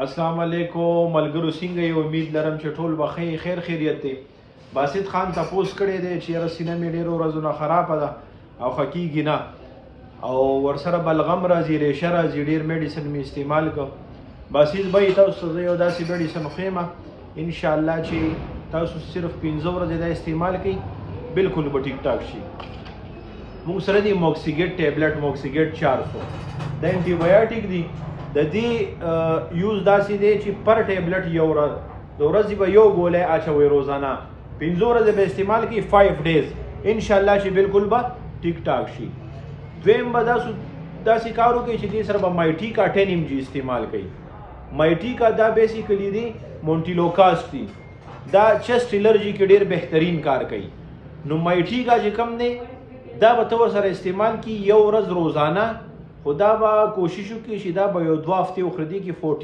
السلام علیکم ملګرو څنګه یې امید لرم چې ټول به خیر خیریت دی. باسط خان تپوس کړی دی چې یاره سینه مې ډېرو ورځو نه خرابه ده او ښه کېږي نه او ورسره بلغم راځي ریشه راځي ډېر میډیسن مې استعمال کړ. باسط به تاسو ته زه یو داسې میډیسن ښیم انشاءالله چې تاسو صرف 15 ورځې دا استعمال کړئ بالکل به ټیک ټاک شي. موږ سره دی موکسیګیټ ټیبلټ موکسیګیټ 400 دا انټي بایوټیک دی. د دې یوز داسې دی چې پر ټیبلټ یو ورځ د ورځې به یو ګولی اچوئ روزانه 15 ورځې به استعمال کړئ 5 ډیز انشاءالله چې بالکل به ټیک ټاک شي. دویم به داسې کار وکړئ چې دې سره به مایټیکا 10 mg استعمال کړئ. مایټیکا دا بیسیکلی دی مونټیلوکاس دی، دا چست الرجی کې ډېر بهترین کار کوي. نو مایټیکا چې کم دی دا به ته ورسره استعمال کړي یو ورځ روزانه، خو دا به کوشش وکړي چې دا به یو 2 هفتې وخوردي کې